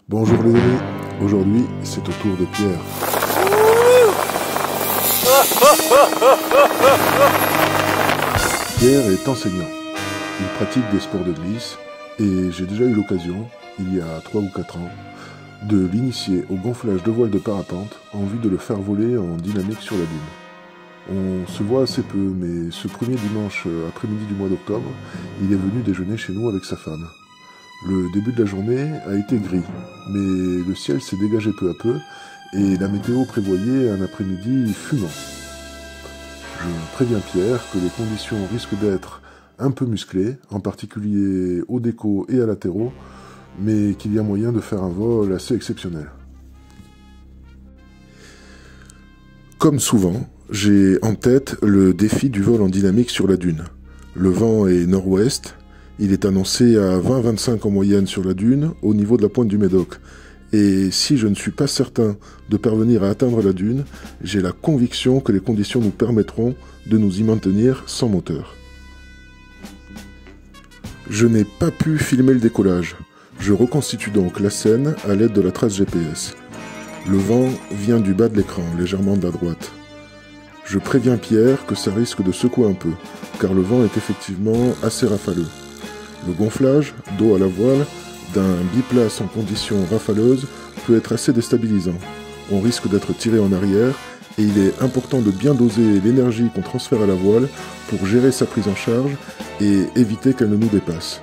Bonjour les amis, aujourd'hui c'est au tour de Pierre. Pierre est enseignant, il pratique des sports de glisse et j'ai déjà eu l'occasion, il y a 3 ou 4 ans, de l'initier au gonflage de voiles de parapente en vue de le faire voler en dynamique sur la dune. On se voit assez peu, mais ce premier dimanche après-midi du mois d'octobre, il est venu déjeuner chez nous avec sa femme. Le début de la journée a été gris, mais le ciel s'est dégagé peu à peu et la météo prévoyait un après-midi fumant. Je préviens Pierre que les conditions risquent d'être un peu musclées, en particulier au déco et à latéraux, mais qu'il y a moyen de faire un vol assez exceptionnel. Comme souvent, j'ai en tête le défi du vol en dynamique sur la dune. Le vent est nord-ouest. Il est annoncé à 20-25 en moyenne sur la dune, au niveau de la pointe du Médoc. Et si je ne suis pas certain de parvenir à atteindre la dune, j'ai la conviction que les conditions nous permettront de nous y maintenir sans moteur. Je n'ai pas pu filmer le décollage. Je reconstitue donc la scène à l'aide de la trace GPS. Le vent vient du bas de l'écran, légèrement de la droite. Je préviens Pierre que ça risque de secouer un peu, car le vent est effectivement assez rafaleux. Le gonflage, dos à la voile, d'un biplace en conditions rafaleuses peut être assez déstabilisant. On risque d'être tiré en arrière et il est important de bien doser l'énergie qu'on transfère à la voile pour gérer sa prise en charge et éviter qu'elle ne nous dépasse.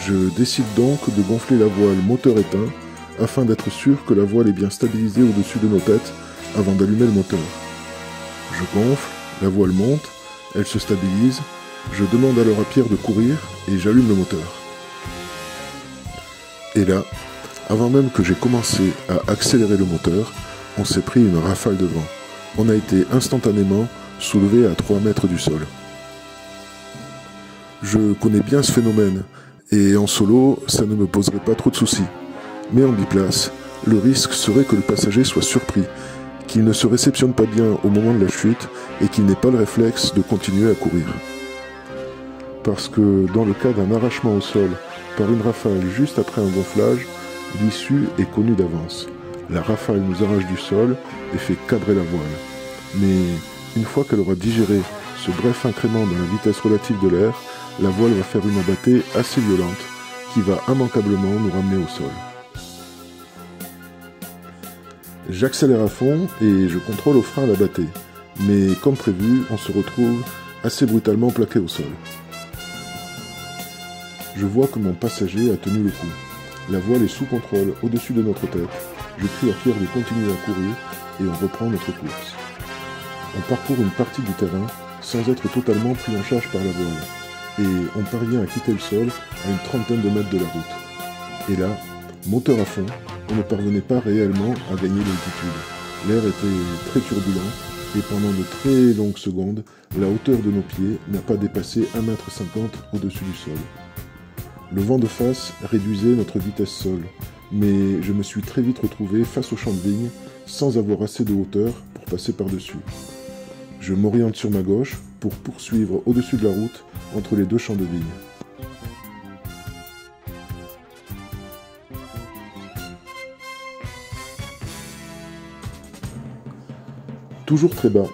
Je décide donc de gonfler la voile moteur éteint afin d'être sûr que la voile est bien stabilisée au-dessus de nos têtes avant d'allumer le moteur. Je gonfle, la voile monte, elle se stabilise. Je demande alors à Pierre de courir et j'allume le moteur. Et là, avant même que j'ai commencé à accélérer le moteur, on s'est pris une rafale de vent. On a été instantanément soulevé à 3 mètres du sol. Je connais bien ce phénomène et en solo, ça ne me poserait pas trop de soucis. Mais en biplace, le risque serait que le passager soit surpris, qu'il ne se réceptionne pas bien au moment de la chute et qu'il n'ait pas le réflexe de continuer à courir. Parce que dans le cas d'un arrachement au sol par une rafale juste après un gonflage, l'issue est connue d'avance. La rafale nous arrache du sol et fait cabrer la voile. Mais une fois qu'elle aura digéré ce bref incrément dans la vitesse relative de l'air, la voile va faire une abattée assez violente qui va immanquablement nous ramener au sol. J'accélère à fond et je contrôle au frein l'abattée. Mais comme prévu, on se retrouve assez brutalement plaqué au sol. Je vois que mon passager a tenu le coup. La voile est sous contrôle au-dessus de notre tête. Je crie à Pierre de continuer à courir et on reprend notre course. On parcourt une partie du terrain sans être totalement pris en charge par la voile. Et on parvient à quitter le sol à une trentaine de mètres de la route. Et là, moteur à fond, on ne parvenait pas réellement à gagner l'altitude. L'air était très turbulent et pendant de très longues secondes, la hauteur de nos pieds n'a pas dépassé 1,50 m au-dessus du sol. Le vent de face réduisait notre vitesse sol, mais je me suis très vite retrouvé face au champ de vigne, sans avoir assez de hauteur pour passer par-dessus. Je m'oriente sur ma gauche pour poursuivre au-dessus de la route entre les deux champs de vigne. Toujours très bas,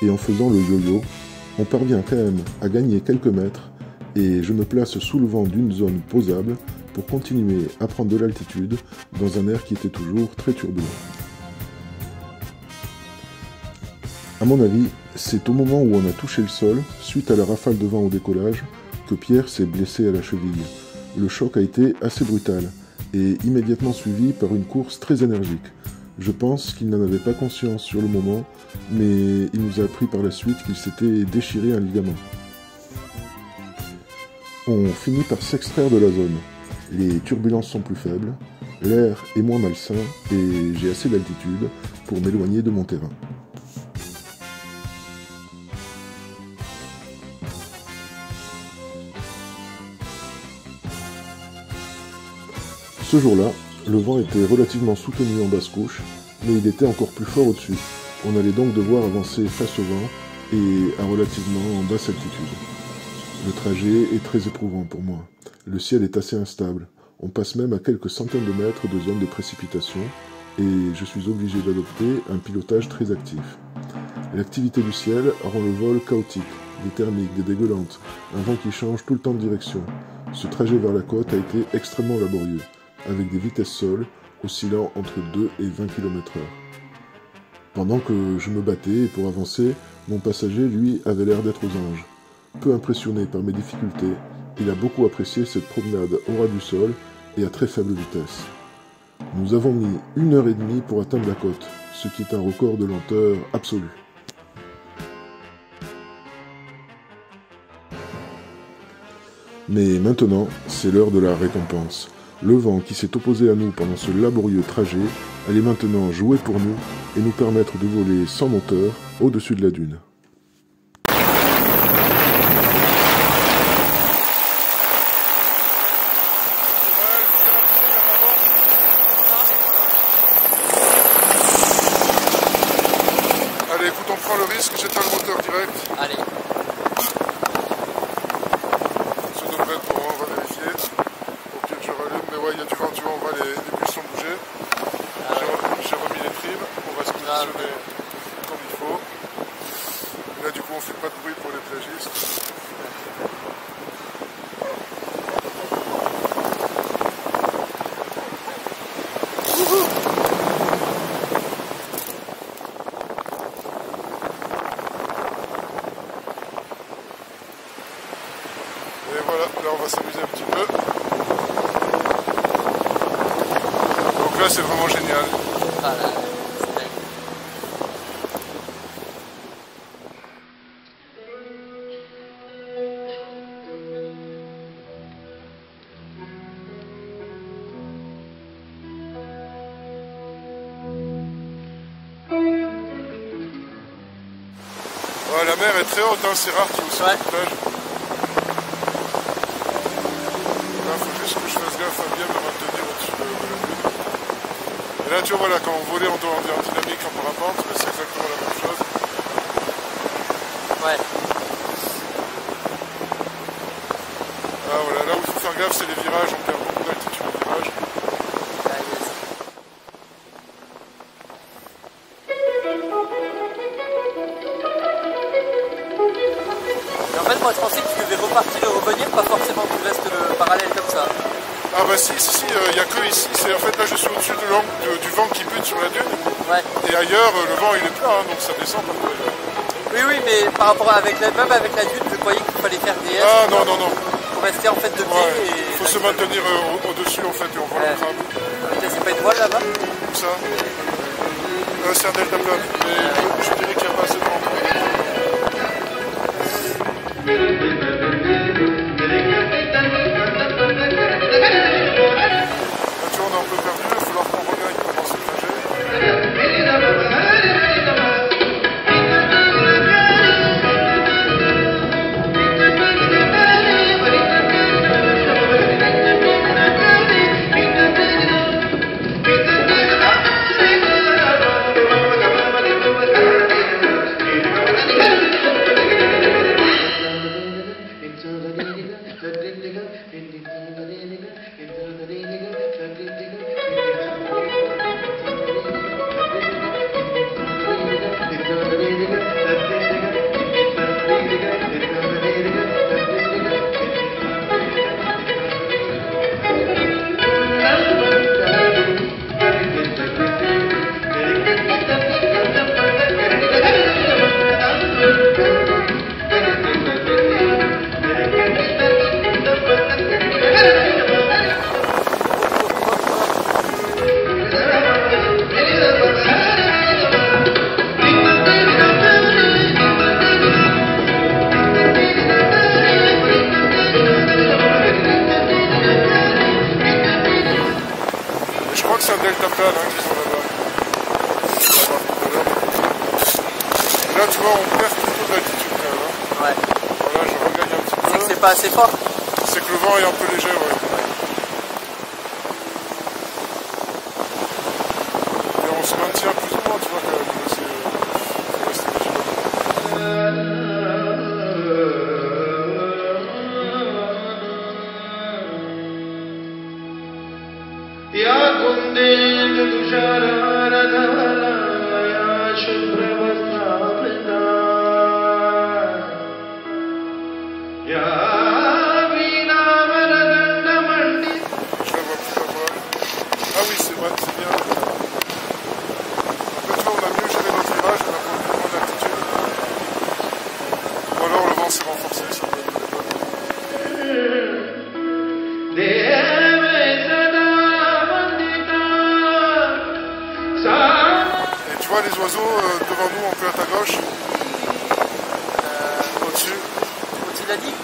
et en faisant le yo-yo, on parvient quand même à gagner quelques mètres et je me place sous le vent d'une zone posable pour continuer à prendre de l'altitude dans un air qui était toujours très turbulent. À mon avis, c'est au moment où on a touché le sol, suite à la rafale de vent au décollage, que Pierre s'est blessé à la cheville. Le choc a été assez brutal et immédiatement suivi par une course très énergique. Je pense qu'il n'en avait pas conscience sur le moment, mais il nous a appris par la suite qu'il s'était déchiré un ligament. On finit par s'extraire de la zone. Les turbulences sont plus faibles, l'air est moins malsain et j'ai assez d'altitude pour m'éloigner de mon terrain. Ce jour-là, le vent était relativement soutenu en basse couche, mais il était encore plus fort au-dessus. On allait donc devoir avancer face au vent et à relativement basse altitude. Le trajet est très éprouvant pour moi. Le ciel est assez instable. On passe même à quelques centaines de mètres de zone de précipitation et je suis obligé d'adopter un pilotage très actif. L'activité du ciel rend le vol chaotique, des thermiques, des dégueulantes, un vent qui change tout le temps de direction. Ce trajet vers la côte a été extrêmement laborieux, avec des vitesses sol oscillant entre 2 et 20 km/h. Pendant que je me battais pour avancer, mon passager, lui, avait l'air d'être aux anges. Peu impressionné par mes difficultés, il a beaucoup apprécié cette promenade au ras du sol et à très faible vitesse. Nous avons mis 1h30 pour atteindre la côte, ce qui est un record de lenteur absolu. Mais maintenant, c'est l'heure de la récompense. Le vent qui s'est opposé à nous pendant ce laborieux trajet allait maintenant jouer pour nous et nous permettre de voler sans moteur au-dessus de la dune. Allez, écoute, on prend le risque, j'éteins le moteur direct. Allez. Ça devrait être bon, on va vérifier. Ok, je rallume, mais ouais, il y a du vent, tu vois, on voit les pistons bouger. J'ai remis les primes, on va se positionner comme il faut. Et là, du coup, on fait pas de bruit pour les plagistes. Et voilà, là on va s'amuser un petit peu. Donc là c'est vraiment génial. Ah là, c'est dingue. Ouais, la mer est très haute, hein, c'est rare qu'il y ait aussi de plage. Là, faut juste que je fasse gaffe à bien me maintenir au-dessus de la dune. Et là, tu vois, voilà, quand on volait en dynamique en parapente, c'est exactement la même chose. Ouais. Ah, voilà, là où il faut faire gaffe, c'est les virages, on perd beaucoup d'altitude au virage. Ah, yes. Mais en fait, moi je pensais que tu devais repartir et revenir, pas forcément que tu restes parallèle comme ça. Ah bah si, il n'y a que ici, en fait là je suis au-dessus du vent qui bute sur la dune. Ouais. Et ailleurs, le vent il est plat, hein, donc ça descend partout ailleurs. Oui, oui, mais par rapport avec même avec la dune, je croyais qu'il fallait faire des S. Ah non, non, non. Pour rester en fait de pied. Ouais, Et faut se maintenir au-dessus en fait et on voit le crabe. C'est pas une voile là-bas? Où ça? C'est un delta plane, mais je dirais qu'il n'y a pas assez de vent. Là tu vois, on est un peu perdu, il va falloir qu'on regagne pendant ce trajet. C'est un deltaplane hein, qu'ils ont là-bas. Là, tu vois, on perd plutôt d'altitude quand même. Hein. Ouais. Voilà, je regagne un petit peu. C'est que c'est pas assez fort. C'est que le vent est un peu léger, ouais. Et on se maintient plus ou moins, tu vois, quand même. Faut rester vigilant. Tu vois les oiseaux devant nous, un peu à ta gauche, au-dessus. Au-dessus de la digue?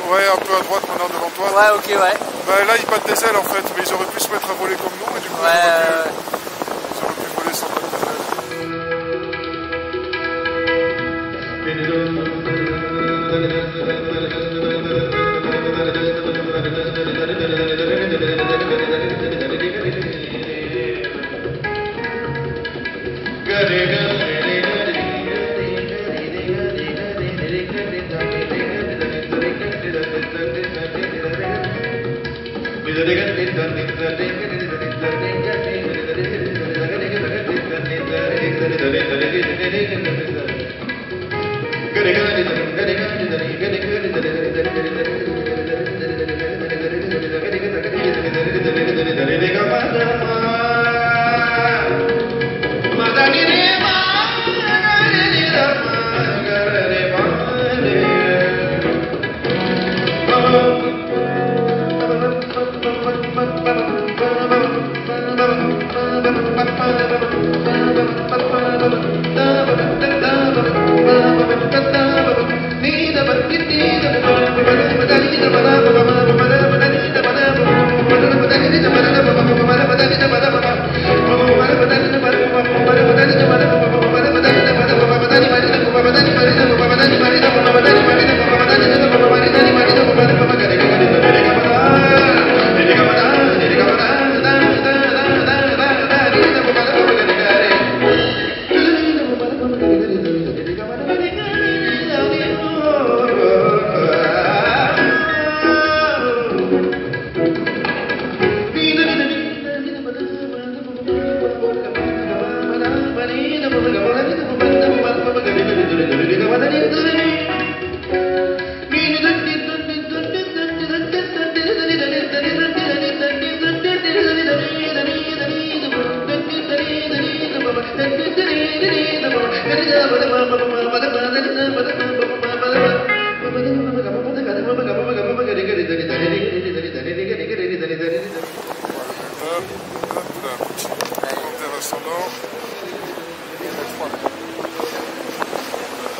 Ouais, un peu à droite maintenant devant toi. Ouais, ok, ouais. Bah, là, ils battent des ailes en fait, mais ils auraient pu se mettre à voler comme nous, et du coup, ils auraient pu voler sans battre des ailes.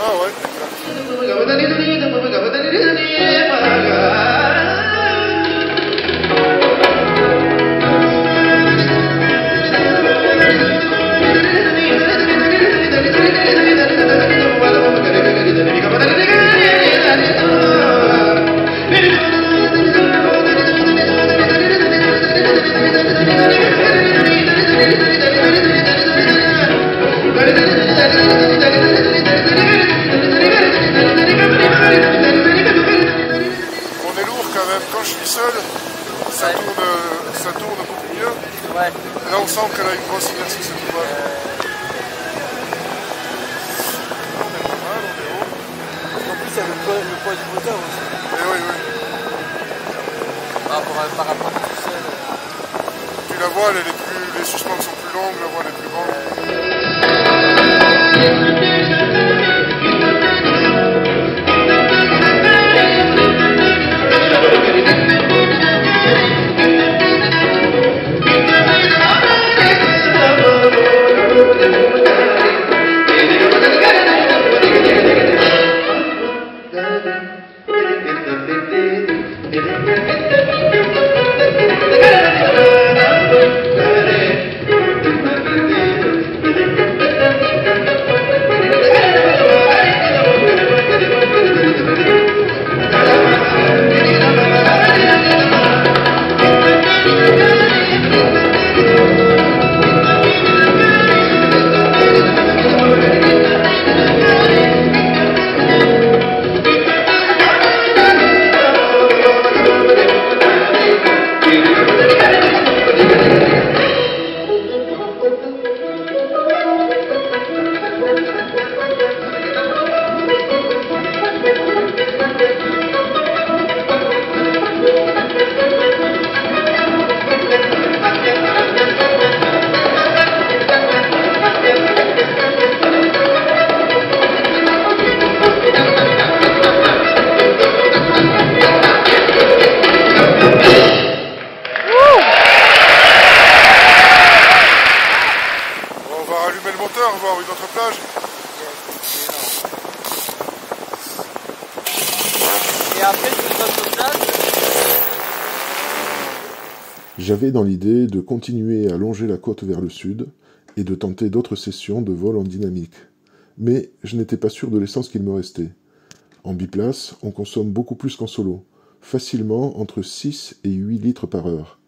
Ah ouais, quand je suis seul, ça tourne beaucoup mieux. Ouais. Là, on sent qu'elle a une grosse inertie, cette toile. On est pas mal, on est haut. En plus, il y a le poids du moteur aussi. Et oui, oui. Par rapport à tout seul. Puis la voile, les suspensions sont plus longues, la voile est plus grande. hauteur, voir une autre plage. Et après, tu te donnes plage. J'avais dans l'idée de continuer à longer la côte vers le sud et de tenter d'autres sessions de vol en dynamique. Mais je n'étais pas sûr de l'essence qu'il me restait. En biplace, on consomme beaucoup plus qu'en solo, facilement entre 6 et 8 litres par heure.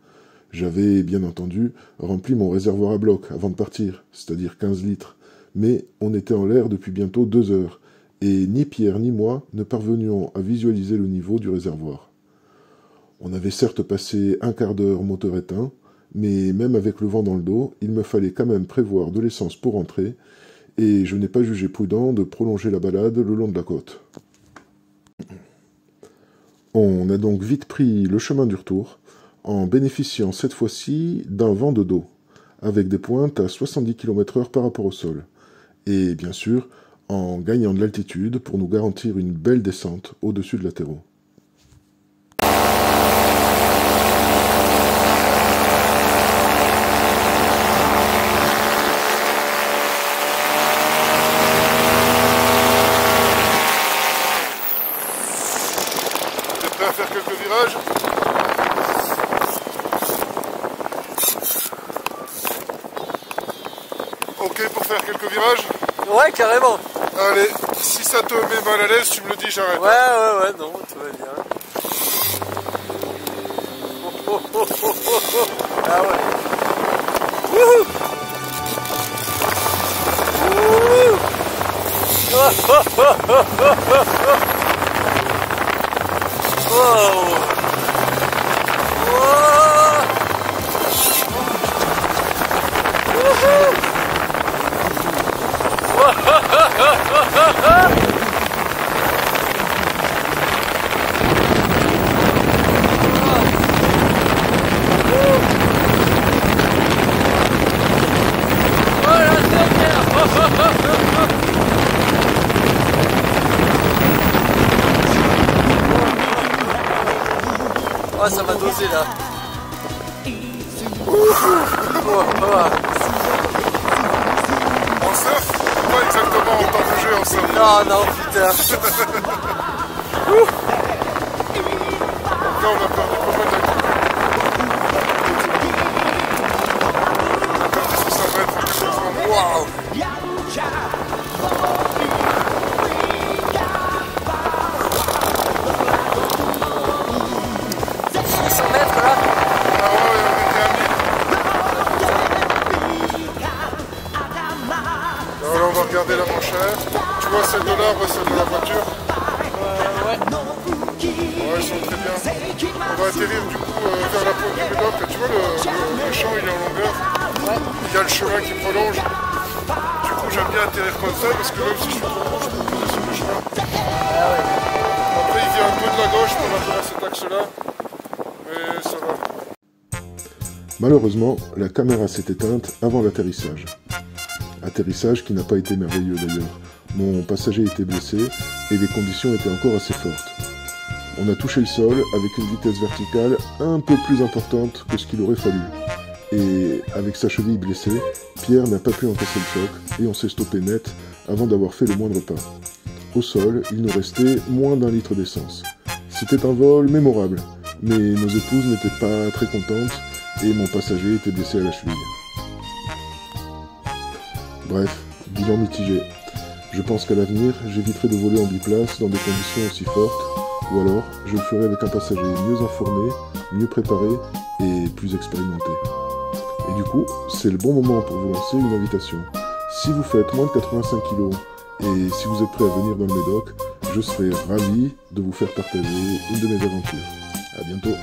J'avais, bien entendu, rempli mon réservoir à bloc avant de partir, c'est-à-dire 15 litres, mais on était en l'air depuis bientôt 2 heures, et ni Pierre ni moi ne parvenions à visualiser le niveau du réservoir. On avait certes passé un quart d'heure moteur éteint, mais même avec le vent dans le dos, il me fallait quand même prévoir de l'essence pour rentrer, et je n'ai pas jugé prudent de prolonger la balade le long de la côte. On a donc vite pris le chemin du retour, en bénéficiant cette fois-ci d'un vent de dos, avec des pointes à 70 km/h par rapport au sol, et bien sûr en gagnant de l'altitude pour nous garantir une belle descente au-dessus de latéraux. Prêt à faire quelques virages? Ok pour faire quelques virages? Ouais, carrément. Allez, si ça te met mal à l'aise, tu me le dis, j'arrête. Ouais, non, tout va bien. Ah ouais. Wouhou! Oh, ça m'a dosé là. En surf? Pas exactement en tant que jeu en surf. Non, putain. Là, on a perdu pas mal d'altitude. On a perdu 600 mètres. Waouh! 600 mètres là. Ah ouais, on était à 1000. Alors là, on va regarder la manchère. Tu vois celle de l'arbre et celle de la voiture? Ouais. Ouais, ils sont très bien. On va atterrir du coup vers la pointe du Médoc. Tu vois, le champ il est en longueur. Ouais. Il y a le chemin qui prolonge. Du coup, j'aime bien atterrir comme ça parce que même si je suis trop gros, je peux me poser sur le chemin. Après, il vient un peu de la gauche pour atterrir cet axe-là. Mais ça va. Malheureusement, la caméra s'est éteinte avant l'atterrissage. Atterrissage qui n'a pas été merveilleux d'ailleurs. Mon passager était blessé et les conditions étaient encore assez fortes. On a touché le sol avec une vitesse verticale un peu plus importante que ce qu'il aurait fallu. Et avec sa cheville blessée, Pierre n'a pas pu encaisser le choc et on s'est stoppé net avant d'avoir fait le moindre pas. Au sol, il nous restait moins d'1 litre d'essence. C'était un vol mémorable, mais nos épouses n'étaient pas très contentes et mon passager était blessé à la cheville. Bref, bilan mitigé. Je pense qu'à l'avenir, j'éviterai de voler en biplace dans des conditions aussi fortes, ou alors je le ferai avec un passager mieux informé, mieux préparé et plus expérimenté. Et du coup, c'est le bon moment pour vous lancer une invitation. Si vous faites moins de 85 kg et si vous êtes prêt à venir dans le Médoc, je serai ravi de vous faire partager une de mes aventures. À bientôt.